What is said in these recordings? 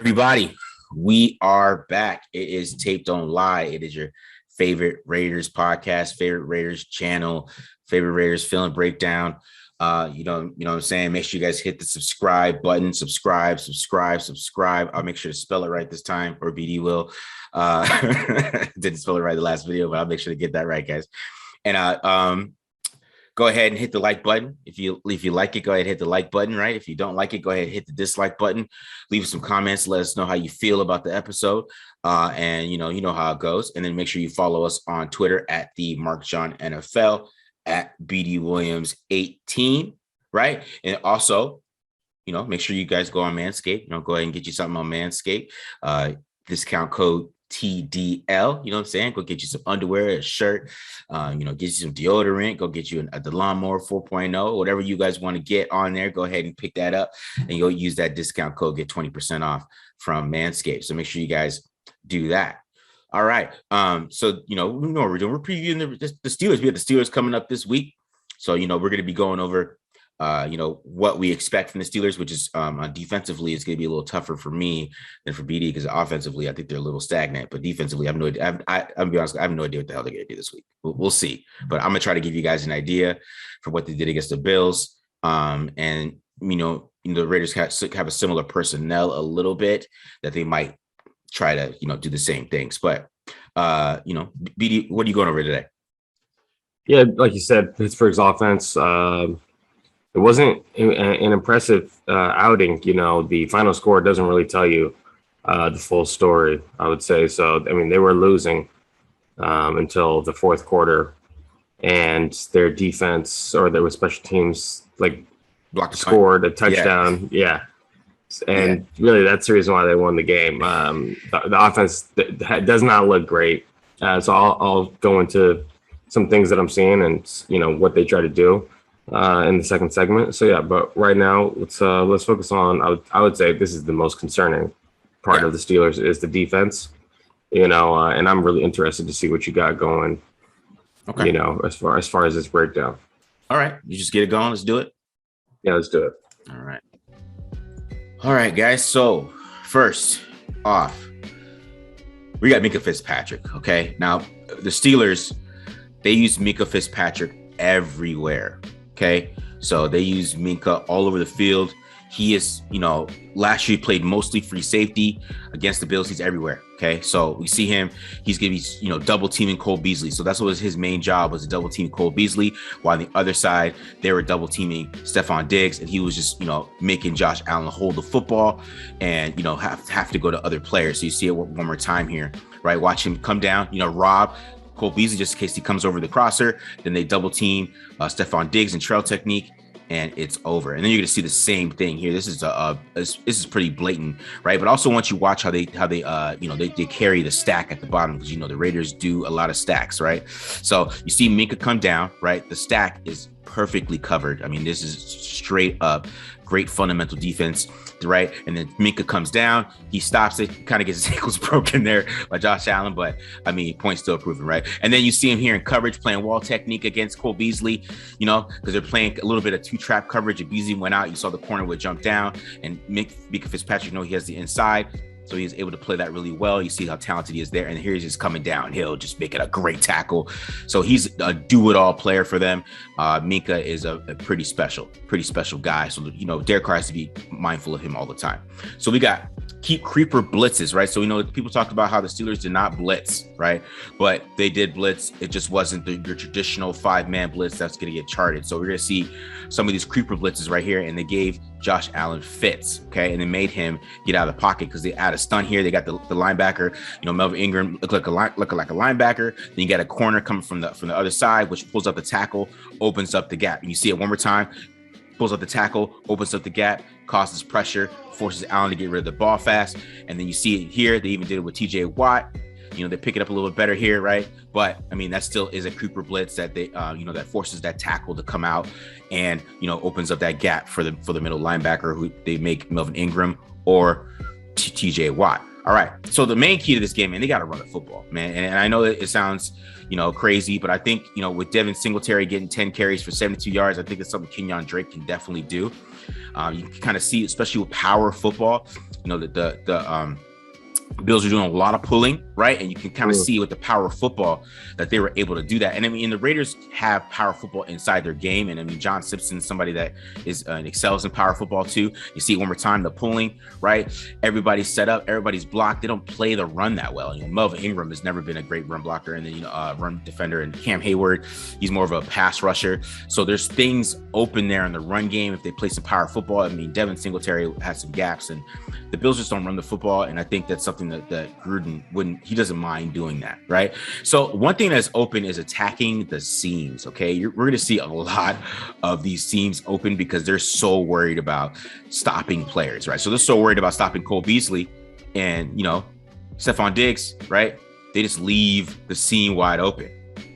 Everybody, we are back. It is Tape Don't Lie. It is your favorite Raiders podcast, favorite Raiders channel, favorite Raiders film breakdown. You know what I'm saying? Make sure you guys hit the subscribe button, subscribe. I'll make sure to spell it right this time, or BD will. Didn't spell it right the last video, but I'll make sure to get that right, guys. And go ahead and hit the like button. If you like it, go ahead and hit the like button, right? If you don't like it, go ahead and hit the dislike button. Leave some comments. Let us know how you feel about the episode. And you know how it goes. And then make sure you follow us on Twitter at the Mark John NFL, at BD Williams 18, right? And also, make sure you guys go on Manscaped. Go ahead and get you something on Manscaped. Discount code TDL, you know what I'm saying? Go get you some underwear, a shirt, get you some deodorant, go get you the lawnmower 4.0, whatever you guys want to get on there. Go ahead and pick that up, and you'll use that discount code, get 20% off from Manscaped. So make sure you guys do that. All right. So, we know what we're doing. We're previewing the Steelers. We have the Steelers coming up this week. So, we're going to be going over what we expect from the Steelers, which is defensively, it's going to be a little tougher for me than for BD, because offensively, I think they're a little stagnant. But defensively, I have no idea. I'll be honest, I have no idea what the hell they're going to do this week. We'll see. But I'm going to try to give you guys an idea for what they did against the Bills. And the Raiders have a similar personnel a little bit, that they might try to, do the same things. But, BD, what are you going over today? Yeah, like you said, Pittsburgh's offense, it wasn't an impressive outing. The final score doesn't really tell you the full story, I would say. So, they were losing until the fourth quarter, and their defense, or their special teams, scored a touchdown. Yeah. And really, that's the reason why they won the game. The offense does not look great. So I'll go into some things that I'm seeing and, what they try to do in the second segment. So, yeah, but right now, let's focus on, I would say this is the most concerning part of the Steelers is the defense, and I'm really interested to see what you got going, as far as this breakdown. All right. You just get it going. Let's do it. Yeah, let's do it. All right, guys. So first off, we got Minkah Fitzpatrick. Okay. Now the Steelers, they use Minkah Fitzpatrick everywhere. Okay. So they use Minkah all over the field. He is, last year he played mostly free safety against the Bills. He's everywhere. Okay. So we see him. He's going to be, double teaming Cole Beasley. So that's what was his main job, was to double team Cole Beasley. While on the other side, they were double teaming Stephon Diggs. And he was just, making Josh Allen hold the football and, have to go to other players. So you see it one more time here, right? Watch him come down, rob Cole Beasley just in case he comes over the crosser. Then they double team Stephon Diggs and trail technique, and it's over. And then you're going to see the same thing here. This is pretty blatant, right? But also once you watch how they carry the stack at the bottom, because the Raiders do a lot of stacks, right? So you see Minkah come down, right? The stack is perfectly covered. This is straight up great fundamental defense, right? And then Minkah comes down, he stops it, kind of gets his ankles broken there by Josh Allen, but point still proven, right? And then you see him here in coverage playing wall technique against Cole Beasley, because they're playing a little bit of two-trap coverage. If Beasley went out, you saw the corner would jump down, and Minkah Fitzpatrick, he has the inside, so he's able to play that really well. You see how talented he is there. And here he's just coming downhill, just making a great tackle. So he's a do-it-all player for them. Minkah is a pretty special guy. So, Derek Carr has to be mindful of him all the time. So we got keep creeper blitzes, right? So people talked about how the Steelers did not blitz, right? But they did blitz. It just wasn't your traditional 5-man blitz that's going to get charted. So we're going to see some of these creeper blitzes right here, and they gave Josh Allen fits, okay? And they made him get out of the pocket because they add a stunt here. They got the linebacker, Melvin Ingram look like a linebacker. Then you got a corner coming from the other side, which pulls up the tackle, opens up the gap. And you see it one more time, pulls up the tackle, opens up the gap, causes pressure, forces Allen to get rid of the ball fast. And then you see it here. They even did it with TJ Watt. They pick it up a little bit better here, right? But that still is a creeper blitz that they, that forces that tackle to come out and, opens up that gap for the middle linebacker, who they make Melvin Ingram or TJ Watt. All right. So the main key to this game, man, they got to run the football, man. And I know it sounds, crazy, but I think, with Devin Singletary getting 10 carries for 72 yards, I think it's something Kenyon Drake can definitely do. You can kind of see, especially with power football, the Bills are doing a lot of pulling, right? And you can kind of see with the power of football that they were able to do that. And I mean, the Raiders have power football inside their game. And I mean, John Simpson, somebody that is excels in power football too. You see it one more time, the pulling, right? Everybody's set up, everybody's blocked. They don't play the run that well. Melvin Ingram has never been a great run blocker and then, run defender. And Cam Hayward, he's more of a pass rusher. So there's things open there in the run game if they play some power football. I mean, Devin Singletary has some gaps and the Bills just don't run the football. And I think that's something that Gruden he doesn't mind doing that, right? So one thing that's open is attacking the seams. Okay, we're going to see a lot of these seams open because they're so worried about stopping players, right? So they're so worried about stopping Cole Beasley and Stephon Diggs, right? They just leave the seam wide open,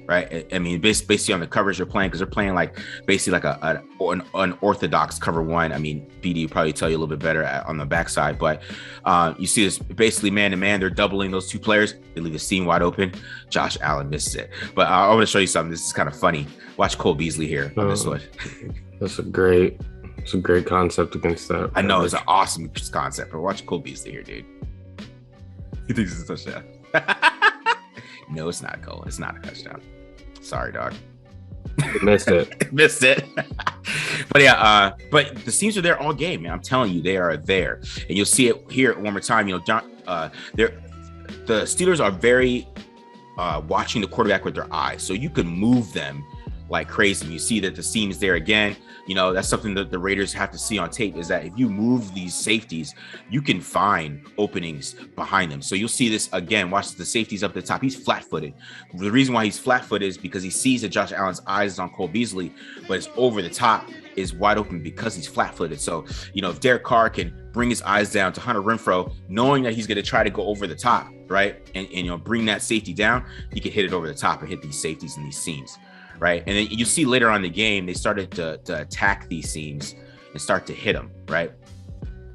right? I mean, basically on the coverage they're playing, because they're playing like basically like an orthodox cover one. I mean, BD will probably tell you a little bit better on the backside, but you see this basically man to man. They're doubling those two players. They leave the seam wide open. Josh Allen misses it. But I want to show you something. This is kind of funny. Watch Cole Beasley here on this one. It's a great concept against that. I know it's an awesome concept, but watch Cole Beasley here, dude. He thinks it's a touchdown. No, it's not, Cole. It's not a touchdown. Sorry, dog. Missed it. Missed it. But yeah, but the seams are there all game, man. I'm telling you, they are there. And you'll see it here one more time. The Steelers are very watching the quarterback with their eyes. So you can move them like crazy. You see that the seam is there again. That's something that the Raiders have to see on tape, is that if you move these safeties, you can find openings behind them. So you'll see this again. Watch the safeties up at the top. He's flat-footed. The reason why he's flat-footed is because he sees that Josh Allen's eyes is on Cole Beasley, but it's over the top is wide open because he's flat-footed. So, if Derek Carr can bring his eyes down to Hunter Renfrow, knowing that he's going to try to go over the top, right? And bring that safety down, he can hit it over the top and hit these safeties and these seams. Right. And then you see later on in the game, they started to attack these seams and start to hit them. Right.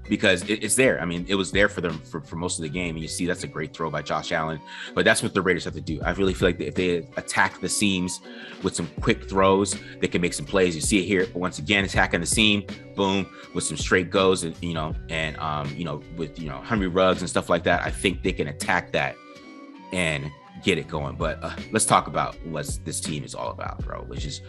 Because it's there. I mean, it was there for them for most of the game. And you see that's a great throw by Josh Allen. But that's what the Raiders have to do. I really feel like if they attack the seams with some quick throws, they can make some plays. You see it here once again, attacking the seam, boom, with some straight goes and with Henry Ruggs and stuff like that. I think they can attack that and get it going. But let's talk about what this team is all about, bro, which is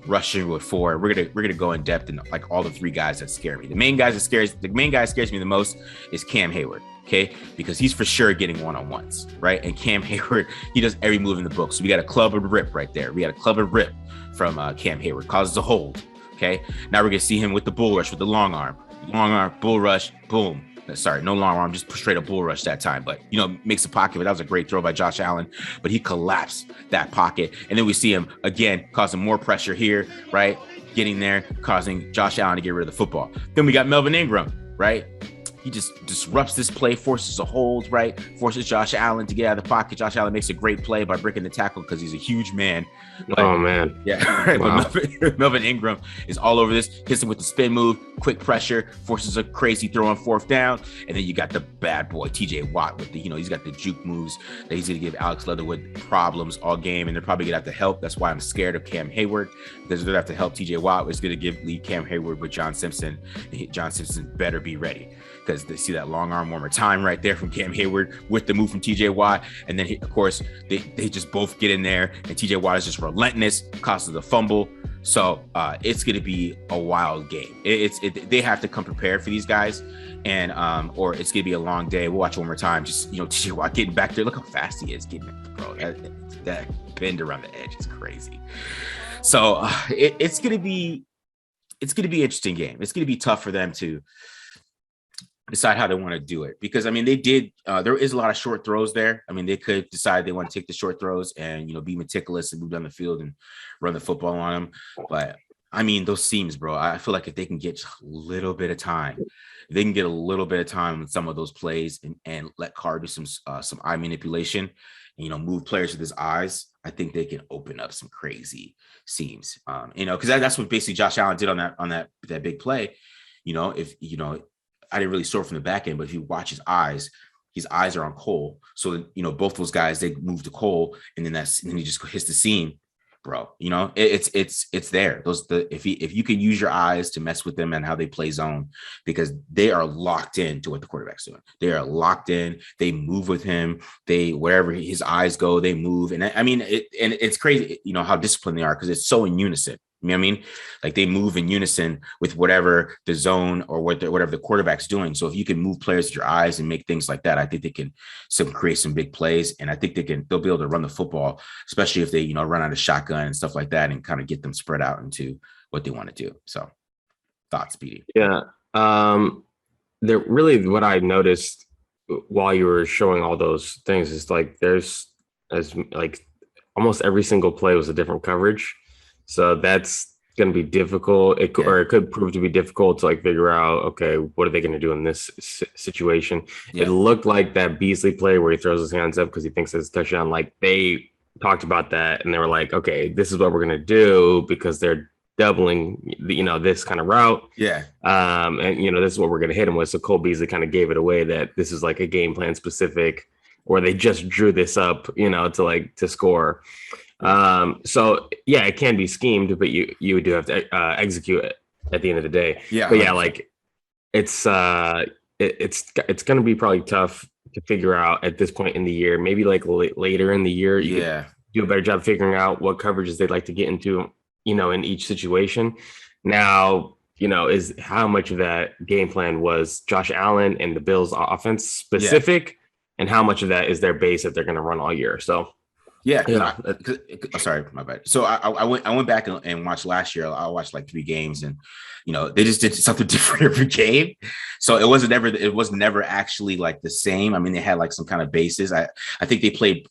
rushing with four. We're gonna go in depth in like all the three guys that scare me. The main guy that scares me the most is Cam Hayward, okay? Because he's for sure getting one-on-ones, right? And Cam Hayward, he does every move in the book. So we got a club and rip right there. We got a club and rip from Cam Hayward, causes a hold, okay? Now we're gonna see him with the bull rush, with the long arm, bull rush, boom. Sorry, no long arm, just straight up bull rush that time. But, makes a pocket. But that was a great throw by Josh Allen. But he collapsed that pocket. And then we see him, again, causing more pressure here, right? Getting there, causing Josh Allen to get rid of the football. Then we got Melvin Ingram, right? He just disrupts this play, forces a hold, right? Forces Josh Allen to get out of the pocket. Josh Allen makes a great play by breaking the tackle because he's a huge man. But, oh, man. Yeah. Wow. But Melvin Ingram is all over this. Hits him with the spin move, quick pressure, forces a crazy throw on fourth down. And then you got the bad boy, TJ Watt, with the, he's got the juke moves that he's going to give Alex Leatherwood problems all game. And they're probably going to have to help. That's why I'm scared of Cam Hayward, because they're going to have to help TJ Watt. It's going to lead Cam Hayward with John Simpson. And John Simpson better be ready, because they see that long arm one more time right there from Cam Hayward with the move from TJ Watt. And then, of course, they just both get in there, and TJ Watt is just relentless, causes the fumble. So it's going to be a wild game. They have to come prepared for these guys, and or it's going to be a long day. We'll watch one more time. Just, TJ Watt getting back there. Look how fast he is getting it, bro. That bend around the edge is crazy. So it's going to be an interesting game. It's going to be tough for them to decide how they want to do it, because they did there is a lot of short throws there. They could decide they want to take the short throws and be meticulous and move down the field and run the football on them. But those seams, bro, I feel like if they can get just a little bit of time, if they can get a little bit of time on some of those plays and let Carr do some eye manipulation, move players with his eyes, I think they can open up some crazy seams. Because that's what basically Josh Allen did on that big play. I didn't really saw it from the back end, but if you watch his eyes, his eyes are on Cole. So, both those guys, they move to Cole, and then he just hits the seam, bro. It's there. If you can use your eyes to mess with them and how they play zone, because they are locked in to what the quarterback's doing. They are locked in. They move with him. Wherever his eyes go, they move. And it's crazy, how disciplined they are, because it's so in unison. You know what I mean? Like, they move in unison with whatever the zone or whatever the quarterback's doing. So if you can move players with your eyes and make things like that, I think they can create some big plays. And I think they'll be able to run the football, especially if they, run out of shotgun and stuff like that, and kind of get them spread out into what they want to do. So thoughts, Petey? Yeah. Really what I noticed while you were showing all those things is like, almost every single play was a different coverage. So that's going to be difficult. It could prove to be difficult to figure out, okay, what are they going to do in this situation? Yeah. It looked like that Beasley play where he throws his hands up because he thinks it's a touchdown. They talked about that, and they were like, okay, this is what we're going to do because they're doubling, this kind of route. Yeah. And this is what we're going to hit him with. So Cole Beasley kind of gave it away that this is like a game plan specific, or they just drew this up, to score. So yeah, it can be schemed, but you do have to execute it at the end of the day. Yeah. But yeah, it's going to be probably tough to figure out at this point in the year. Maybe later in the year, you could do a better job figuring out what coverages they'd like to get into, in each situation. Now, is how much of that game plan was Josh Allen and the Bills offense specific, and how much of that is their base that they're going to run all year. So. Yeah. Sorry, my bad. So I went back and watched last year. I watched 3 games, and they just did something different every game. So it was never actually the same. I mean, they had some kind of bases. I think they played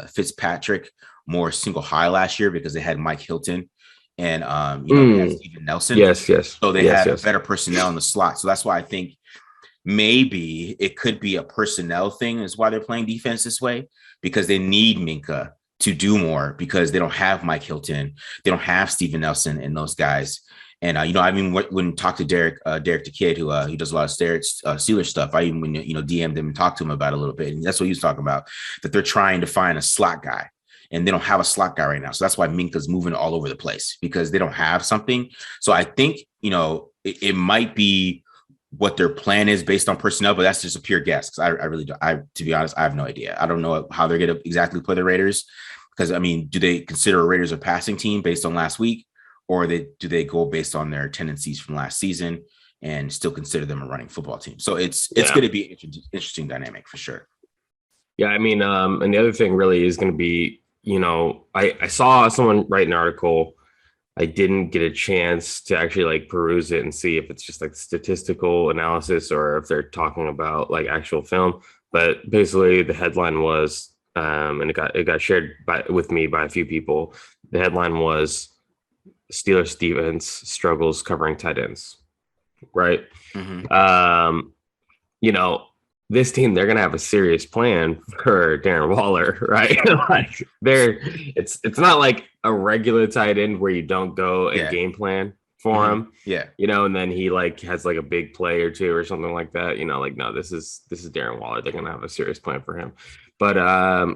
Fitzpatrick more single high last year because they had Mike Hilton and they had Steven Nelson. Yes. So they had better personnel in the slot. So that's why I think maybe it could be a personnel thing is why they're playing defense this way, because they need Minkah to do more, because they don't have Mike Hilton. They don't have Steven Nelson and those guys. And, when talk to Derek the Kid, who he does a lot of Steelers stuff, I even, DM'd him and talked to him about it a little bit. And that's what he was talking about, that they're trying to find a slot guy, and they don't have a slot guy right now. So that's why Minkah's moving all over the place, because they don't have something. So I think, it might be what their plan is based on personnel, but that's just a pure guess. Cause I really don't, to be honest, I have no idea. I don't know how they're going to exactly play the Raiders. Cause do they consider Raiders a passing team based on last week, or do they go based on their tendencies from last season and still consider them a running football team? So it's going to be an interesting dynamic for sure. Yeah. And the other thing really is going to be, I saw someone write an article. I didn't get a chance to actually peruse it and see if it's just statistical analysis or if they're talking about actual film. But basically the headline was, and it got shared with me by a few people. The headline was Steelers defense struggles covering tight ends. Right. Mm-hmm. This team, they're going to have a serious plan for Darren Waller, right? It's not like a regular tight end where you don't go and game plan for him. Yeah. And then he has a big play or two or something like that. No, this is Darren Waller. They're going to have a serious plan for him. But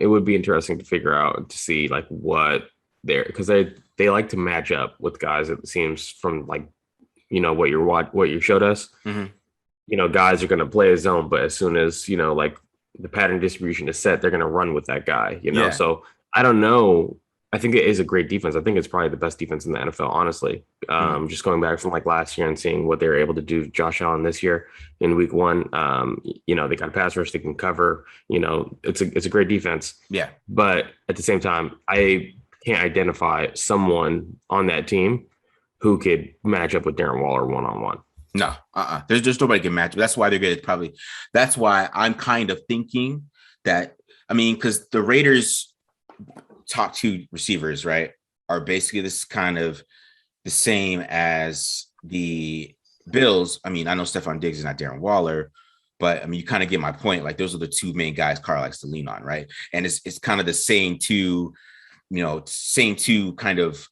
it would be interesting to figure out, to see what because they like to match up with guys, it seems, from what you showed us. Mm-hmm. Guys are going to play a zone, but as soon as, the pattern distribution is set, they're going to run with that guy, So I don't know. I think it is a great defense. I think it's probably the best defense in the NFL, honestly. Just going back from last year and seeing what they were able to do, Josh Allen this year in week 1, they got a pass rush, they can cover, it's a great defense. Yeah. But at the same time, I can't identify someone on that team who could match up with Darren Waller one-on-one. No, there's nobody can match. That's why they're good. That's why I'm kind of thinking that, because the Raiders' top 2 receivers, right, are basically this kind of the same as the Bills. I know Stephon Diggs is not Darren Waller, but you kind of get my point. Those are the 2 main guys Carr likes to lean on, right? And it's kind of the same two kind of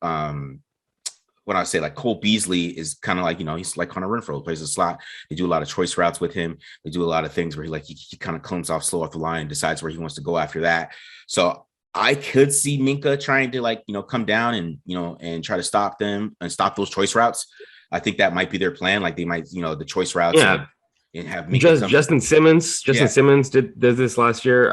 when I say like Cole Beasley is kind of like, he's like Hunter Renfrow, plays a slot. They do a lot of choice routes with him. They do a lot of things where he kind of comes off slow off the line and decides where he wants to go after that. So I could see Minkah trying to come down and, and try to stop them and stop those choice routes. I think that might be their plan. Like they might, the choice routes and have Minkah Justin Simmons. Simmons did this last year.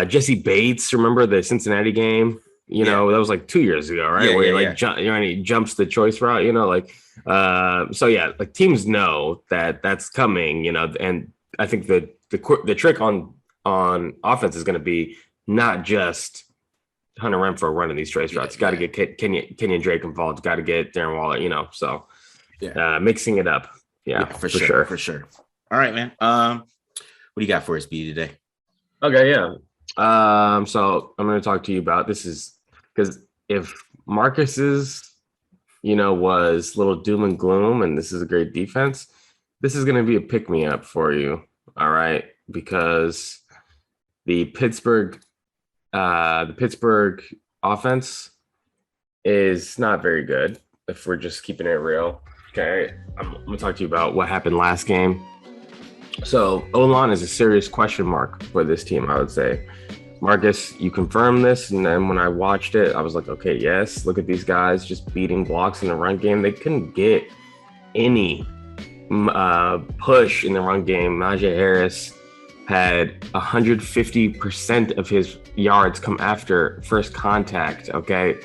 Jesse Bates, remember the Cincinnati game? That was like 2 years ago, right? And he jumps the choice route, like teams know that that's coming, and I think the trick on offense is going to be not just Hunter Renfrow running these choice routes. Got to get Kenyon Drake involved. Got to get Darren Waller, mixing it up. Yeah, for sure. All right, man. What do you got for us, B, today? Okay, yeah. So I'm going to talk to you about this is because if Marcus's, was a little doom and gloom, and this is a great defense, this is going to be a pick me up for you. All right, because the Pittsburgh offense is not very good. If we're just keeping it real, okay. I'm going to talk to you about what happened last game. So O-line is a serious question mark for this team, I would say. Marcus, you confirmed this, and then when I watched it, I was like, okay, yes, look at these guys just beating blocks in the run game. They couldn't get any push in the run game. Najee Harris had 150% of his yards come after first contact, okay?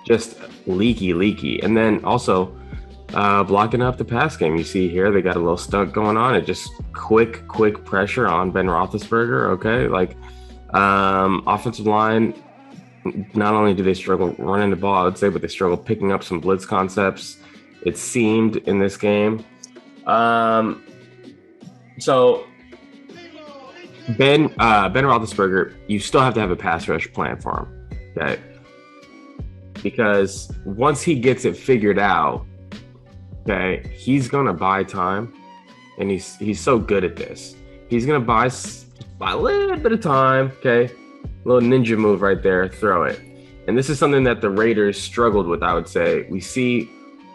Just leaky. And then also blocking up the pass game. You see here, they got a little stunt going on. It just quick pressure on Ben Roethlisberger, okay? Like, offensive line, not only do they struggle running the ball, I would say, but they struggle picking up some blitz concepts. It seemed in this game. So Ben Roethlisberger, you still have to have a pass rush plan for him, okay? Because once he gets it figured out, okay, he's gonna buy time, and he's so good at this. He's gonna buy a little bit of time, okay? Little ninja move right there, throw it. And this is something that the Raiders struggled with, I would say. We see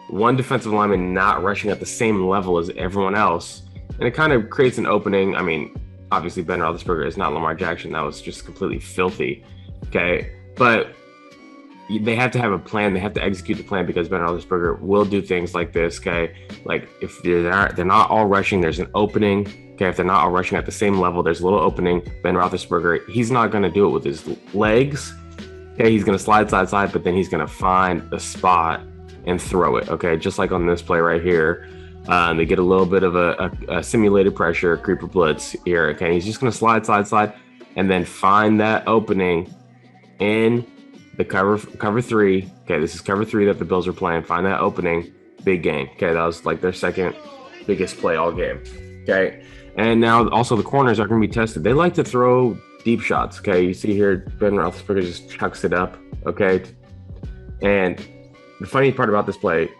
one defensive lineman not rushing at the same level as everyone else, and it kind of creates an opening. I mean, obviously Ben Roethlisberger is not Lamar Jackson. That was just completely filthy, okay? But they have to have a plan. They have to execute the plan because Ben Roethlisberger will do things like this, okay? Like if they're not all rushing, there's an opening. Okay, if they're not all rushing at the same level, there's a little opening. Ben Roethlisberger, he's not going to do it with his legs. Okay, he's going to slide, but then he's going to find a spot and throw it. Okay, just like on this play right here. They get a little bit of a simulated pressure, creeper blitz here. Okay, he's just going to slide, and then find that opening in the cover three. Okay, this is cover three that the Bills are playing. Find that opening, big game. Okay, that was like their second biggest play all game. Okay. And now also the corners are going to be tested. They like to throw deep shots, okay? You see here, Ben Roethlisberger just chucks it up, okay? And the funny part about this play,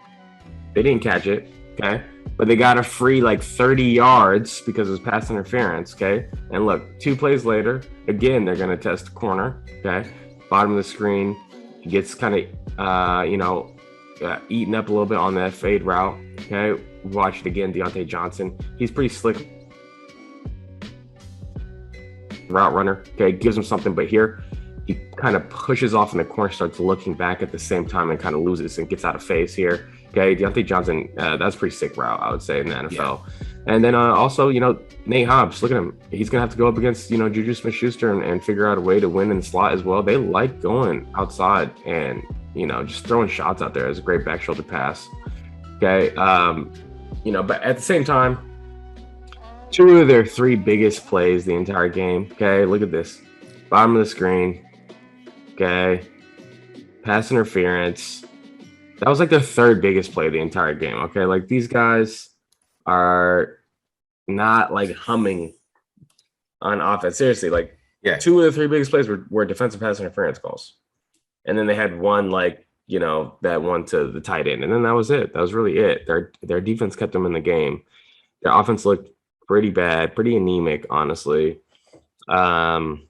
they didn't catch it, okay? But they got a free like 30 yards because it was pass interference, okay? And look, 2 plays later, again, they're going to test the corner, okay? Bottom of the screen, he gets kind of, eaten up a little bit on that fade route, okay? Watch it again, Deontay Johnson. He's pretty slick route runner, okay, gives him something, but here he kind of pushes off in the corner, starts looking back at the same time and kind of loses and gets out of phase here. Okay, Deontay Johnson, that's a pretty sick route, I would say, in the NFL. Yeah. And then also, Nate Hobbs, look at him. He's going to have to go up against, Juju Smith-Schuster and figure out a way to win in the slot as well. They like going outside and, just throwing shots out there. It's a great back shoulder pass. Okay, but at the same time, 2 of their 3 biggest plays the entire game. Okay, look at this. Bottom of the screen. Okay. Pass interference. That was like their 3rd biggest play the entire game. Okay, like these guys are not like humming on offense. Seriously, like 2 of the 3 biggest plays were defensive pass interference calls. And then they had one that one to the tight end. And then that was it. That was really it. Their defense kept them in the game. Their offense looked pretty bad, pretty anemic, honestly. Ben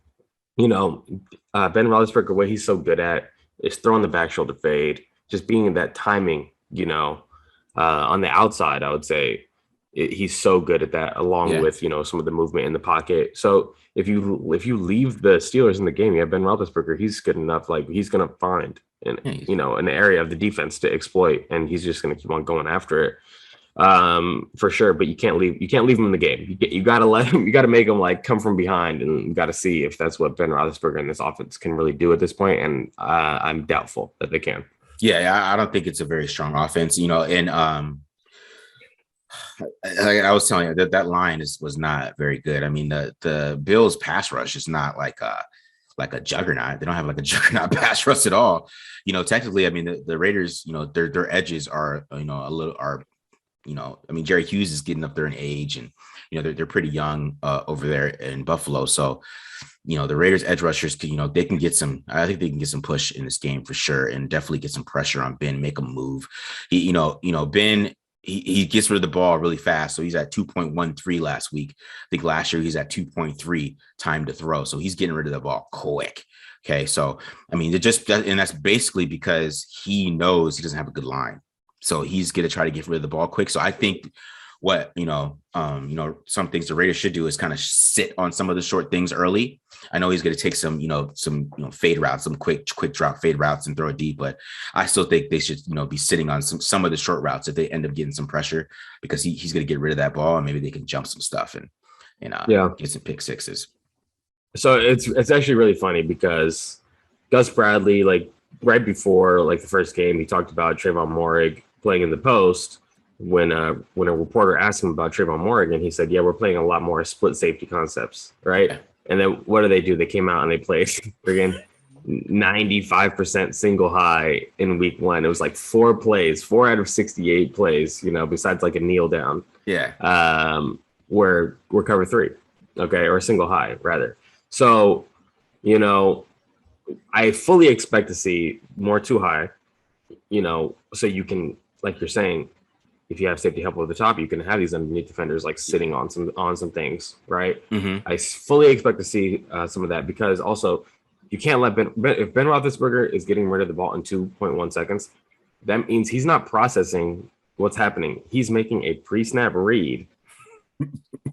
Roethlisberger, what he's so good at is throwing the back shoulder fade, just being in that timing, on the outside, I would say he's so good at that, along with, some of the movement in the pocket. So if you leave the Steelers in the game, you have Ben Roethlisberger, he's good enough. Like, he's going to find an area of the defense to exploit, and he's just going to keep on going after it. For sure. But you can't leave him in the game. You got to let him, you got to make him like come from behind, and you got to see if that's what Ben Roethlisberger and this offense can really do at this point. And I'm doubtful that they can. Yeah, I don't think it's a very strong offense, and I was telling you that line was not very good. I mean, the Bills pass rush is not like a juggernaut. They don't have like a juggernaut pass rush at all. Technically, I mean, the Raiders, their edges are, I mean, Jerry Hughes is getting up there in age, and they're pretty young over there in Buffalo. So, the Raiders edge rushers can, they can get some. I think they can get some push in this game for sure, and definitely get some pressure on Ben, make him move. Ben. He gets rid of the ball really fast. So he's at 2.13 last week. I think last year he's at 2.3 time to throw. So he's getting rid of the ball quick. Okay. So, I mean, and that's basically because he knows he doesn't have a good line. So he's going to try to get rid of the ball quick. So I think what, some things the Raiders should do is kind of sit on some of the short things early. I know he's going to take some fade routes, some quick drop fade routes and throw it deep, but I still think they should, be sitting on some of the short routes if they end up getting some pressure, because he's going to get rid of that ball, and maybe they can jump some stuff and get some pick sixes. So it's actually really funny because Gus Bradley, like right before like the first game, he talked about Trayvon Moehrig playing in the post. When a reporter asked him about Trayvon Moehrig, and he said, yeah, we're playing a lot more split safety concepts, right? Yeah. And then what do? They came out and they played friggin' 95% single high in week one. It was like 4 out of 68 plays, besides like a kneel down. Yeah. Were cover 3, okay, or single high rather. So, I fully expect to see more too high, so you can, like you're saying, if you have safety help over the top, you can have these underneath defenders like sitting on some things, right? Mm-hmm. I fully expect to see some of that, because also you can't let if Ben Roethlisberger is getting rid of the ball in 2.1 seconds, that means he's not processing what's happening. He's making a pre-snap read.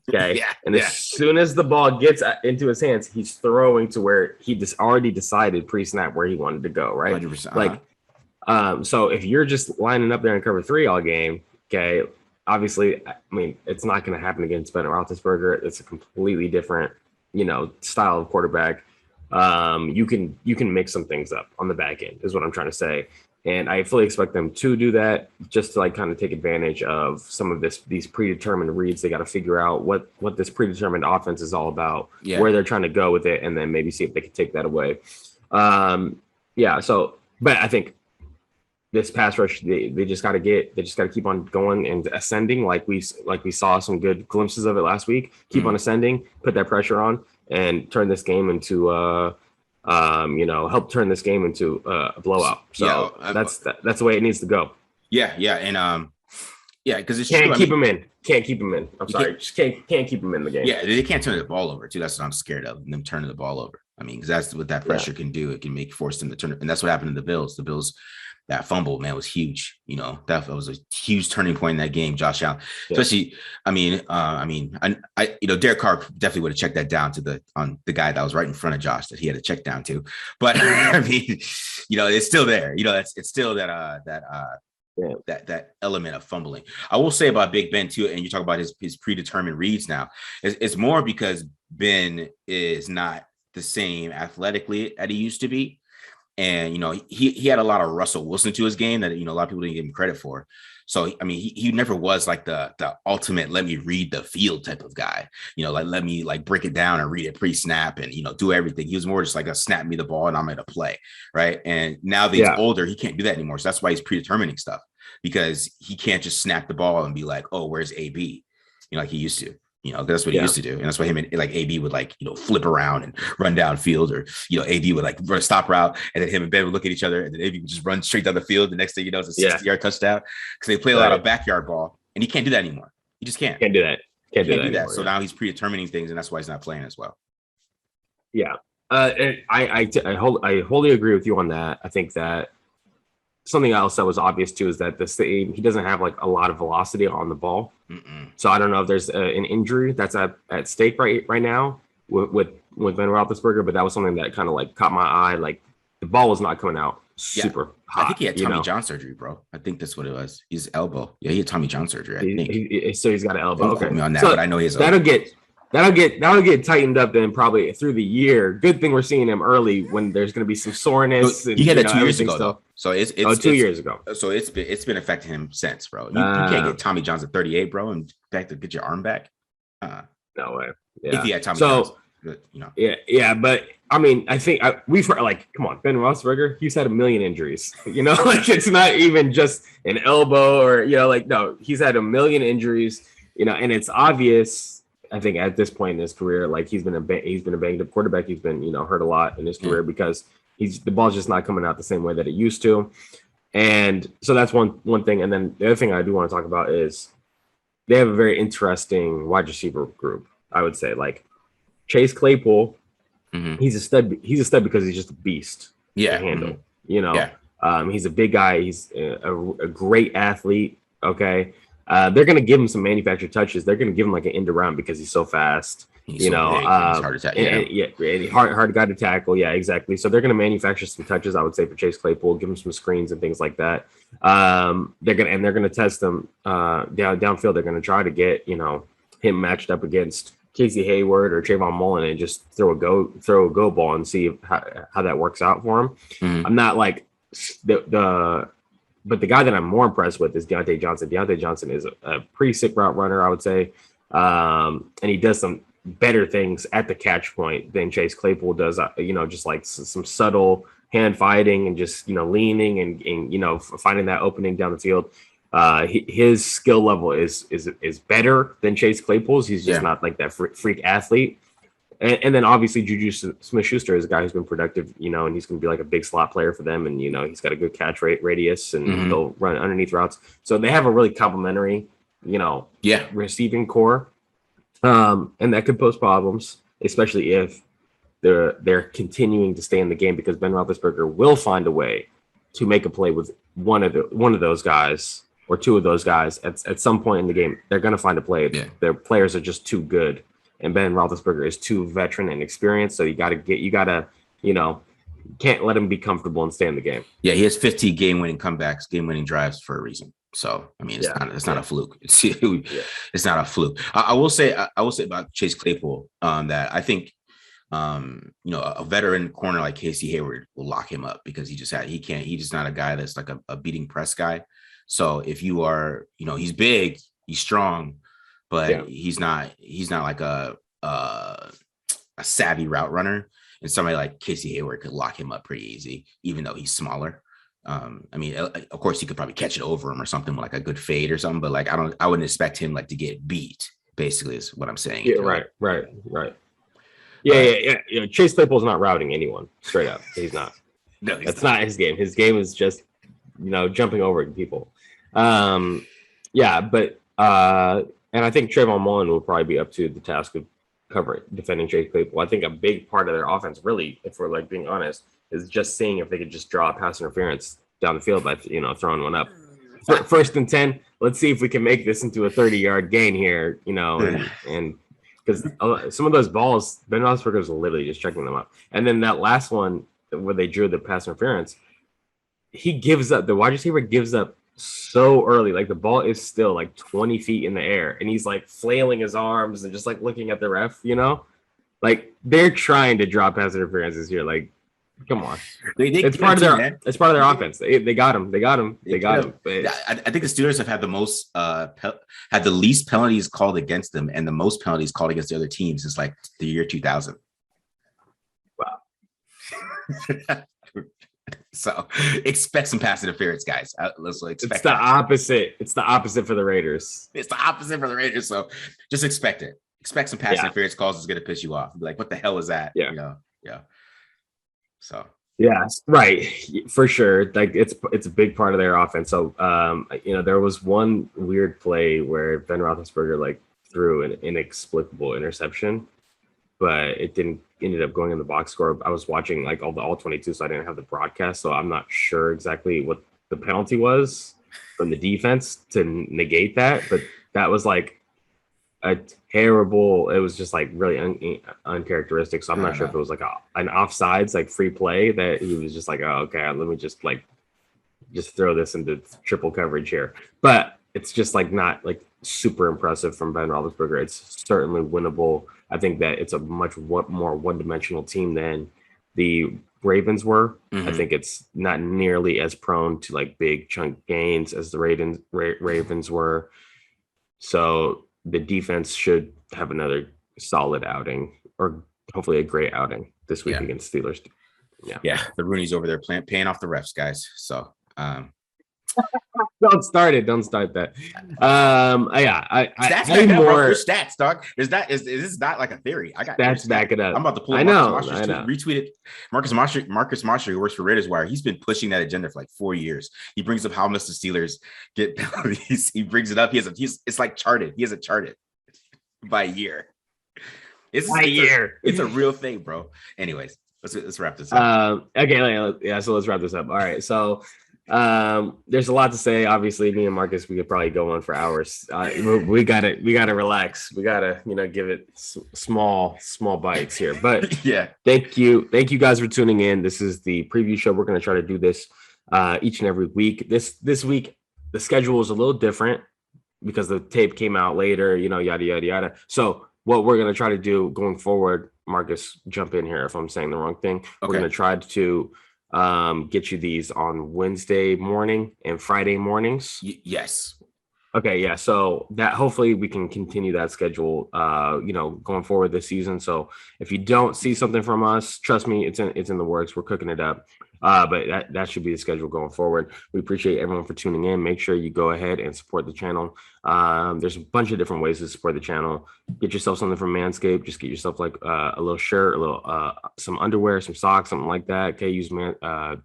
Okay. As soon as the ball gets into his hands, he's throwing to where he just already decided pre-snap where he wanted to go, right? 100%. Like, so if you're just lining up there in cover 3 all game, okay, obviously, I mean, it's not going to happen against Ben Roethlisberger. It's a completely different, style of quarterback. You can mix some things up on the back end, is what I'm trying to say. And I fully expect them to do that, just to like kind of take advantage of some of these predetermined reads. They got to figure out what this predetermined offense is all about, where they're trying to go with it, and then maybe see if they can take that away. So, but I think this pass rush, they just got to keep on going and ascending, like we saw some good glimpses of it last week. Keep on ascending, put that pressure on, and turn this game into help turn this game into a blowout. So that's the way it needs to go. Yeah, and because it's can't keep him in. Can't keep him in. I'm sorry, just can't keep him in the game. Yeah, they can't turn the ball over too. That's what I'm scared of, them turning the ball over. I mean, because that's what that pressure can do. It can force them to turn it, and that's what happened to the Bills. The Bills. That fumble, man, was huge. That was a huge turning point in that game. Josh Allen, especially. Derek Carr definitely would have checked that down on the guy that was right in front of Josh that he had to check down to. But I mean, it's still there. It's still that element of fumbling. I will say about Big Ben too, and you talk about his predetermined reads now. It's more because Ben is not the same athletically that he used to be. And, he had a lot of Russell Wilson to his game that, a lot of people didn't give him credit for. So, I mean, he never was like the ultimate, let me read the field type of guy, like, let me like break it down and read it pre-snap and, do everything. He was more just like a snap me the ball and I'm going to play. Right. And now that he's older, he can't do that anymore. So that's why he's predetermining stuff, because he can't just snap the ball and be like, oh, where's AB? Like he used to. That's what he used to do. And that's why him and like AB would like, flip around and run downfield, or, AB would like run a stop route, and then him and Ben would look at each other, and then AB would just run straight down the field. The next thing it's a 60-yard touchdown, because they play a lot of backyard ball, and he can't do that anymore. He just can't. Can't do that. Can't do that anymore, so now he's predetermining things, and that's why he's not playing as well. Yeah. And I wholly agree with you on that. I think that something else that was obvious too is that he doesn't have like a lot of velocity on the ball. So I don't know if there's an injury that's at stake right now with Ben Roethlisberger, but that was something that kind of like caught my eye. Like the ball was not coming out super hot. I think he had Tommy John surgery, bro. I think that's what it was. His elbow. Yeah, he had Tommy John surgery. I think. So he's got an elbow. Don't quote me on that, but I know his elbow. That'll get tightened up then probably through the year. Good thing we're seeing him early when there's going to be some soreness. He had that 2 years ago, though. So it's 2 years ago. So it's been affecting him since, bro. You can't get Tommy John's at 38, bro, and back to get your arm back. No way. Yeah. If he had Tommy John's, you know. Yeah, but I mean, I think we've heard, like, come on, Ben Roethlisberger, he's had a million injuries. You know, like it's not even just an elbow or no, he's had a million injuries. And it's obvious. I think at this point in his career, like he's been a banged up quarterback. He's been hurt a lot in his career because the ball's just not coming out the same way that it used to. And so that's one thing. And then the other thing I do want to talk about is they have a very interesting wide receiver group. I would say like Chase Claypool, he's a stud. He's a stud because he's just a beast to handle. He's a big guy. He's a great athlete. Okay. They're going to give him some manufactured touches. They're going to give him like an end around because he's so fast. He's hard to tackle. Hard guy to tackle. Yeah, exactly. So they're going to manufacture some touches, I would say, for Chase Claypool, give him some screens and things like that. They're going to test him downfield. They're going to try to get him matched up against Casey Hayward or Trayvon Mullen and just throw a go ball and see how that works out for him. I'm not like but the guy that I'm more impressed with is Deontay Johnson. Deontay Johnson is a pretty sick route runner, I would say. And he does some better things at the catch point than Chase Claypool does, just like some subtle hand fighting and just, leaning and finding that opening down the field. His skill level is better than Chase Claypool's. He's just not like that freak athlete. And then obviously Juju Smith-Schuster is a guy who's been productive, and he's going to be like a big slot player for them. And, he's got a good catch radius and he'll run underneath routes. So they have a really complimentary, receiving core. And that could pose problems, especially if they're continuing to stay in the game, because Ben Roethlisberger will find a way to make a play with one of those guys or two of those guys at some point in the game. They're going to find a play. Yeah. Their players are just too good. And Ben Roethlisberger is too veteran and experienced, so you can't let him be comfortable and stay in the game. Yeah, he has 15 game-winning comebacks, game-winning drives for a reason. So I mean, it's not a fluke. It's not a fluke. I will say about Chase Claypool that I think a veteran corner like Casey Hayward will lock him up because he's just not a guy that's like a beating press guy. So if you are, he's big, he's strong. But he's not like a savvy route runner, and somebody like Casey Hayward could lock him up pretty easy, even though he's smaller. I mean, of course, you could probably catch it over him or something with like a good fade or something. But like, I wouldn't expect him like to get beat. Basically, is what I'm saying. Yeah, right. Yeah. Chase Claypool's not routing anyone straight up. He's not. No, that's not his game. His game is just jumping over people. And I think Trayvon Mullen will probably be up to the task of defending Chase Claypool. I think a big part of their offense, really, if we're like being honest, is just seeing if they could just draw a pass interference down the field by throwing one up. First and 10. Let's see if we can make this into a 30-yard gain here. And because some of those balls, Ben Roethlisberger is literally just checking them up. And then that last one where they drew the pass interference, he gives up. The wide receiver gives up so early, like the ball is still like 20 feet in the air and he's like flailing his arms and just like looking at the ref, like they're trying to draw pass interferences here. Like, come on, it's part of their offense. They got him. But I think the Steelers have had the most had the least penalties called against them and the most penalties called against the other teams since like the year 2000. Wow. So expect some pass interference, guys. Let's expect. It's the opposite. It's the opposite for the Raiders. It's the opposite for the Raiders. So just expect it. Expect some pass interference calls is going to piss you off. Be like, what the hell is that? Yeah. So. Yeah, right. For sure. Like it's a big part of their offense. So, there was one weird play where Ben Roethlisberger like threw an inexplicable interception, but it ended up going in the box score. I was watching like all 22, so I didn't have the broadcast, so I'm not sure exactly what the penalty was from the defense to negate that, but that was like a terrible. It was just like really uncharacteristic. So I'm not sure if it was like an offsides like free play that he was just like, oh, okay, let me just throw this into triple coverage here. But it's just like not like super impressive from Ben Roethlisberger. It's certainly winnable. I think that it's a much more one-dimensional team than the Ravens were. I think it's not nearly as prone to like big chunk gains as the Ravens were. So the defense should have another solid outing, or hopefully a great outing this week against Steelers. Yeah. The Rooney's over there paying off the refs, guys. So don't start that. Stats back up, bro. There's stats, dog. This is not like a theory. I got stats back it up. I'm about to pull up retweeted Marcus Mosher, who works for Raiders Wire. He's been pushing that agenda for like 4 years. He brings up how much the Steelers get penalties. He brings it up. It's like charted. He has it charted by year. It's a real thing, bro. Anyways, let's wrap this up. Okay, so let's wrap this up. All right, so there's a lot to say. Obviously, me and Marcus, we could probably go on for hours. We gotta relax. We gotta give it small bites here. But yeah, thank you guys for tuning in. This is the preview show. We're gonna try to do this each and every week. This week the schedule is a little different because the tape came out later. Yada yada yada. So what we're gonna try to do going forward, Marcus, jump in here if I'm saying the wrong thing. Okay. We're gonna try to get you these on Wednesday morning and Friday mornings. Yes. Okay, yeah. So that hopefully we can continue that schedule going forward this season. So if you don't see something from us, trust me, it's in the works. We're cooking it up. But that should be the schedule going forward. We appreciate everyone for tuning in. Make sure you go ahead and support the channel. There's a bunch of different ways to support the channel. Get yourself something from Manscaped. Just get yourself like a little shirt, some underwear, some socks, something like that. Okay, use the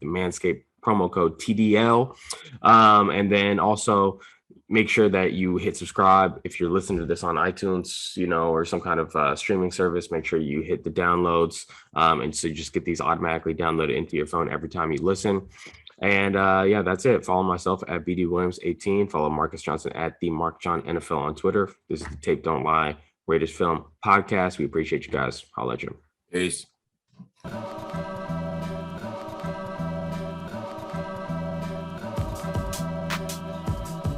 Manscaped promo code TDL, and then also make sure that you hit subscribe. If you're listening to this on iTunes, or some kind of streaming service, make sure you hit the downloads. And so you just get these automatically downloaded into your phone every time you listen. And that's it. Follow myself at BD Williams 18. Follow Marcus Johnson at the Mark John NFL on Twitter. This is the Tape Don't Lie Raiders Film podcast. We appreciate you guys. I'll let you. Peace.